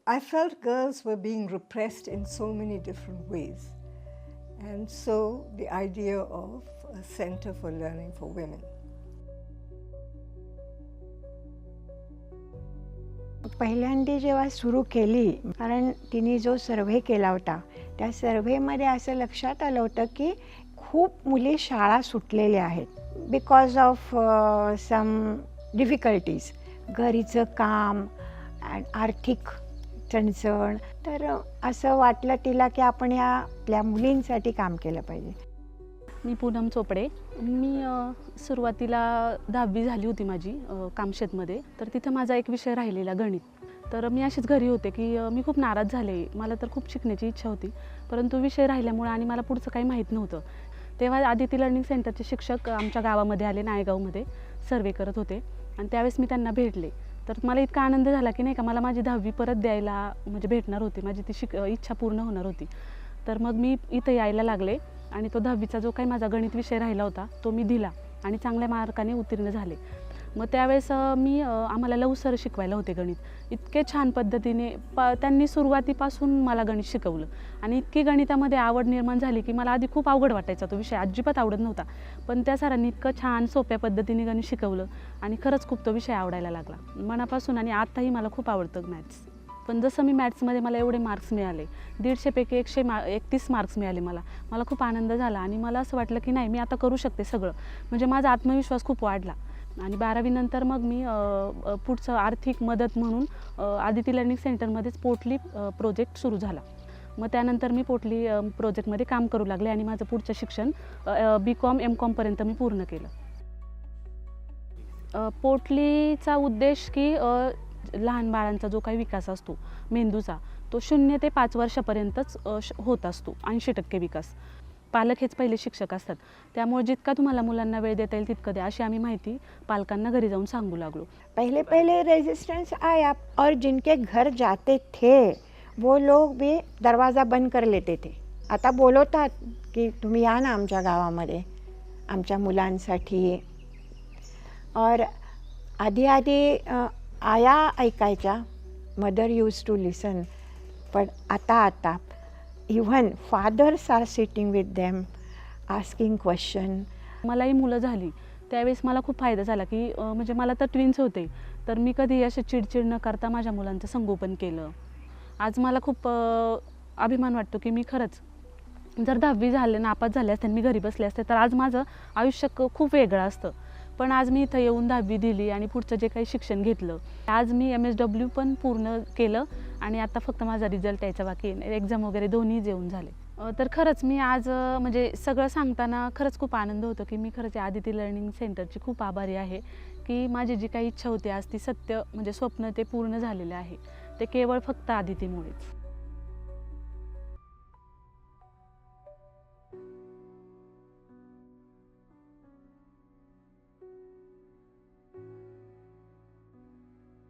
I felt girls were being repressed in so many different ways. And so the idea of a center for learning for women. पहिल्यांदा जेव्हा सुरू केली, कारण तिने जो survey केला होता त्या सर्व्हेमध्ये असं लक्षात आलं होतं की खूप मुली शाळा सुटलेल्या आहेत बिकॉज ऑफ सम डिफिकल्टीज, घरीचं काम, आर्थिक चणचण. तर असं वाटलं तिला की आपण या आपल्या मुलींसाठी काम केलं पाहिजे. मी पूनम चोपडे. मी सुरुवातीला 10वी झाली होती माझी कामशेतमध्ये. तर तिथं माझा एक विषय राहिलेला गणित. तर मी अशीच घरी होते की मी खूप नाराज झाले. मला तर खूप शिकण्याची इच्छा होती, परंतु विषय राहिल्यामुळे आणि मला पुढचं काही माहीत नव्हतं. तेव्हा आदिती लर्निंग सेंटरचे शिक्षक आमच्या गावामध्ये आले, नायगावमध्ये सर्वे करत होते आणि त्यावेळेस मी त्यांना भेटले. तर मला इतका आनंद झाला की नाही का, मला माझी 10वी परत द्यायला म्हणजे भेटणार होती, माझी ती इच्छा पूर्ण होणार होती. तर मग मी इथं यायला लागले आणि तो 10वीचा जो काही माझा गणित विषय राहिला होता तो मी दिला आणि चांगल्या मार्काने उत्तीर्ण झाले. मग त्यावेळेस आम्हाला लव सर शिकवायला होते गणित. इतके छान पद्धतीने त्यांनी सुरुवातीपासून मला गणित शिकवलं आणि इतकी गणितामध्ये आवड निर्माण झाली की मला आधी खूप अवघड वाटायचा, तो विषय अजिबात आवडत नव्हता. पण त्या सरांनी इतकं छान सोप्या पद्धतीने गणित शिकवलं आणि खरंच खूप तो विषय आवडायला लागला मनापासून आणि आत्ताही मला खूप आवडतं मॅथ्स. पण जसं मी मॅथ्समध्ये मला एवढे मार्क्स मिळाले, 150पैकी 131 मार्क्स मिळाले, मला खूप आनंद झाला आणि मला असं वाटलं की नाही, मी आता करू शकते सगळं. म्हणजे माझा आत्मविश्वास खूप वाढला. आणि 12वी नंतर मग मी पुढचं आर्थिक मदत म्हणून आदिती लर्निंग सेंटरमध्येच पोटली प्रोजेक्ट सुरू झाला. मग त्यानंतर मी पोटली प्रोजेक्टमध्ये काम करू लागले आणि माझं पुढचं शिक्षण BCom MComपर्यंत मी पूर्ण केलं. पोटलीचा उद्देश की लहान बाळांचा जो काही विकास असतो मेंदूचा, तो 0 ते 5 वर्षापर्यंतच होत असतो. 80% विकास. पालक हेच पहिले शिक्षक असतात, त्यामुळे जितका तुम्हाला मुलांना वेळ देता येईल तितकं द्या, अशी आम्ही माहिती पालकांना घरी जाऊन सांगू लागलो. पहले रेजिस्टेंस आया और जिनके घर जाते थे वो लोग भी दरवाज़ा बंद कर लेते थे. आता बोलवतात की तुम्ही या ना आमच्या गावामध्ये आमच्या मुलांसाठी. और आधी आया ऐकायच्या, मदर यूज टू लिसन. पण आता even fathers are sitting with them asking question. मलाही मुलं झाली त्यावेळेस मला खूप फायदा झाला की म्हणजे मला तर ट्विन्स होते, तर मी कधी असे चिडचिड न करता माझ्या मुलांचं संगोपन केलं. आज मला खूप अभिमान वाटतो की मी खरंच जर 10वी झाले नापास झाले असते आणि मी घरी बसले असते तर आज माझं आयुष्य खूप वेगळं असतं. पण आज मी इथं येऊन 10वी दिली आणि पुढचं जे काही शिक्षण घेतलं, आज मी MSW पण पूर्ण केलं आणि आता फक्त माझा रिझल्ट यायचा बाकी आहे. एक्झाम वगैरे दोन्ही येऊन झाले. तर खरंच मी आज म्हणजे सगळं सांगताना खरंच खूप आनंद होतो की मी खरंच आदिती लर्निंग सेंटरची खूप आभारी आहे की माझी जी काही इच्छा होती आज ती सत्य म्हणजे स्वप्न ते पूर्ण झालेलं आहे. ते केवळ फक्त आदितीमुळेच.